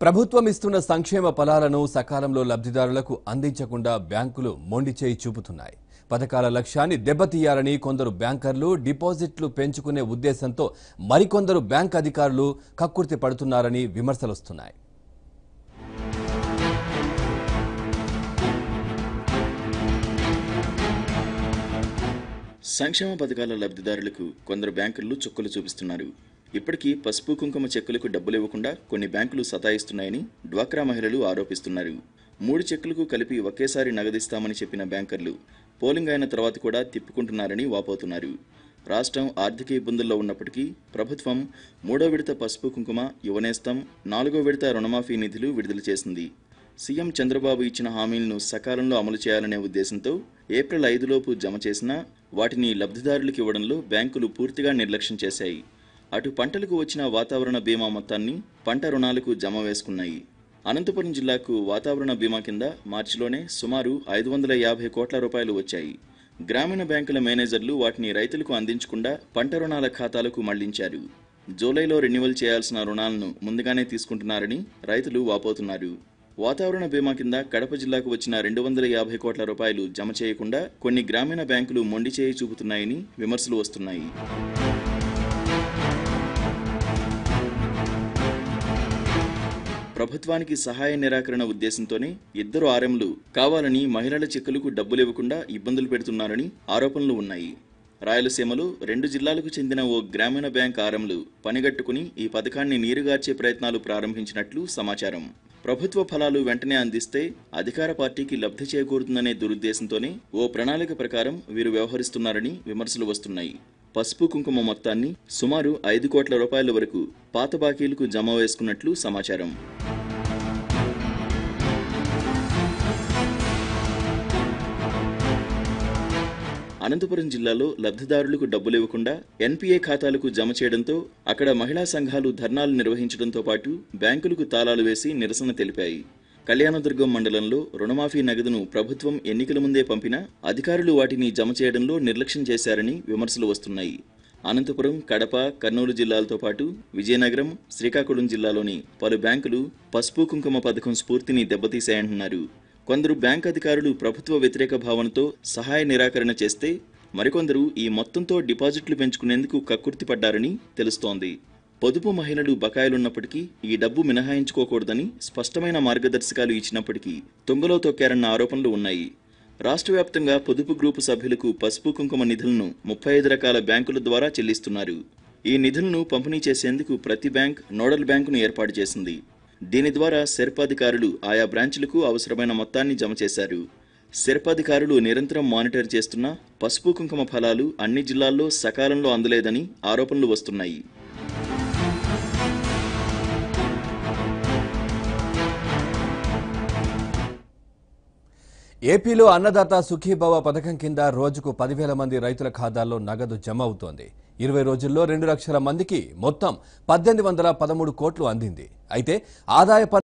ప్రభుత్వం ఇస్తున్న సంక్షేమ ఫలాలను సకాలంలో లబ్ధిదారులకు అందించకుండా బ్యాంకులు మొండి చేయి చూపుతున్నాయి. పథకాల లక్ష్యాన్ని దెబ్బతీయాలని కొందరు బ్యాంకర్లు డిపాజిట్లు పెంచుకునే ఉద్దేశంతో మరికొందరు బ్యాంక్ అధికారులు కక్కుర్తి పడుతున్నారని విమర్శలొస్తున్నాయి. సంక్షేమ పథకాల లబ్ధిదారులకు కొందరు బ్యాంకులు చుక్కలు చూపిస్తున్నారు. ఇప్పటికీ పసుపు కుంకుమ చెక్కులకు డబ్బులు ఇవ్వకుండా కొన్ని బ్యాంకులు సతాయిస్తున్నాయని డ్వాక్రా మహిళలు ఆరోపిస్తున్నారు. 3 చెక్కులకు కలిపి ఒకేసారి నగదిస్తామని చెప్పిన బ్యాంకర్లు పోలింగ్ అయిన తర్వాత కూడా తిప్పుకుంటున్నారని వాపోతున్నారు. రాష్ట్రం ఆర్థిక ఇబ్బందుల్లో ఉన్నప్పటికీ ప్రభుత్వం 3వ విడత పసుపు కుంకుమ యువనేస్తం 4వ విడత రుణమాఫీ నిధులు విడుదల చేసింది. సీఎం చంద్రబాబు ఇచ్చిన హామీలను సకాలంలో అమలు చేయాలనే ఉద్దేశంతో ఏప్రిల్ 5లోపు జమ చేసినా వాటిని లబ్ధిదారులకు ఇవ్వడంలో బ్యాంకులు పూర్తిగా నిర్లక్ష్యం చేశాయి. అటు పంటలకు వచ్చిన వాతావరణ బీమా మొత్తాన్ని పంట రుణాలకు జమ వేసుకున్నాయి. అనంతపురం జిల్లాకు వాతావరణ బీమా కింద మార్చిలోనే సుమారు 550 కోట్ల రూపాయలు వచ్చాయి. గ్రామీణ బ్యాంకుల మేనేజర్లు వాటిని రైతులకు అందించకుండా పంట రుణాల ఖాతాలకు మళ్లించారు. జూలైలో రెన్యువల్ చేయాల్సిన రుణాలను ముందుగానే తీసుకుంటున్నారని రైతులు వాపోతున్నారు. వాతావరణ బీమా కింద కడప జిల్లాకు వచ్చిన 250 కోట్ల రూపాయలు జమ చేయకుండా కొన్ని గ్రామీణ బ్యాంకులు మొండి చేయి చూపుతున్నాయని విమర్శలు వస్తున్నాయి. ప్రభుత్వానికి సహాయ నిరాకరణ ఉద్దేశంతోనే ఇద్దరు ఆర్ఎంలు కావాలని మహిళల చెక్కులకు డబ్బులు ఇవ్వకుండా ఇబ్బందులు పెడుతున్నారని ఆరోపణలు ఉన్నాయి. రాయలసీమలో 2 జిల్లాలకు చెందిన ఓ గ్రామీణ బ్యాంక్ ఆర్ఎంలు పనిగట్టుకుని ఈ పథకాన్ని నీరుగార్చే ప్రయత్నాలు ప్రారంభించినట్లు సమాచారం. ప్రభుత్వ ఫలాలు వెంటనే అందిస్తే అధికార పార్టీకి లబ్ధి చేకూరుతుందనే దురుద్దేశంతోనే ఓ ప్రణాళిక ప్రకారం వీరు వ్యవహరిస్తున్నారని విమర్శలు వస్తున్నాయి. పసుపు కుంకుమ మొత్తాన్ని సుమారు 5 కోట్ల రూపాయల వరకు పాత బాకీలకు జమ వేసుకున్నట్లు సమాచారం. అనంతపురం జిల్లాలో లబ్ధిదారులకు డబ్బులు ఇవ్వకుండా ఎన్పీఏ ఖాతాలకు జమ చేయడంతో అక్కడ మహిళా సంఘాలు ధర్నాలు నిర్వహించడంతో పాటు బ్యాంకులకు తాళాలు వేసి నిరసన తెలిపాయి. కళ్యాణదుర్గం మండలంలో రుణమాఫీ నగదును ప్రభుత్వం ఎన్నికల ముందే పంపినా అధికారులు వాటిని జమ చేయడంలో నిర్లక్ష్యం చేశారని విమర్శలు వస్తున్నాయి. అనంతపురం, కడప, కర్నూలు జిల్లాలతో పాటు విజయనగరం, శ్రీకాకుళం జిల్లాలోని పలు బ్యాంకులు పసుపు కుంకుమ పథకం స్ఫూర్తిని దెబ్బతీశాయంటున్నారు. కొందరు బ్యాంక్ అధికారులు ప్రభుత్వ వ్యతిరేక భావనతో సహాయ నిరాకరణ చేస్తే మరికొందరు ఈ మొత్తంతో డిపాజిట్లు పెంచుకునేందుకు కక్కుర్తి పడ్డారని తెలుస్తోంది. పొదుపు మహిళలు బకాయిలున్నప్పటికీ ఈ డబ్బు మినహాయించుకోకూడదని స్పష్టమైన మార్గదర్శకాలు ఇచ్చినప్పటికీ తుంగలో తొక్కారన్న ఆరోపణలు ఉన్నాయి. రాష్ట్ర వ్యాప్తంగా పొదుపు గ్రూపు సభ్యులకు పసుపు కుంకుమ నిధులను 35 రకాల బ్యాంకుల ద్వారా చెల్లిస్తున్నారు. ఈ నిధులను పంపిణీ చేసేందుకు ప్రతి బ్యాంక్ నోడల్ బ్యాంకును ఏర్పాటు చేసింది. దీని ద్వారా సెర్పాధికారులు ఆయా బ్రాంచులకు అవసరమైన మొత్తాన్ని జమ చేశారు. సెర్పాధికారులు నిరంతరం మానిటర్ చేస్తున్న పసుపు కుంకుమ ఫలాలు అన్ని జిల్లాల్లో సకాలంలో అందలేదని ఆరోపణలు వస్తున్నాయి. ఏపీలో అన్నదాత సుఖీభవ పథకం కింద రోజుకు 10,000 మంది రైతుల ఖాతాల్లో నగదు జమ అవుతోంది. 20 రోజుల్లో 2 లక్షల మందికి మొత్తం 1813 కోట్లు అందింది. అయితే ఆదాయ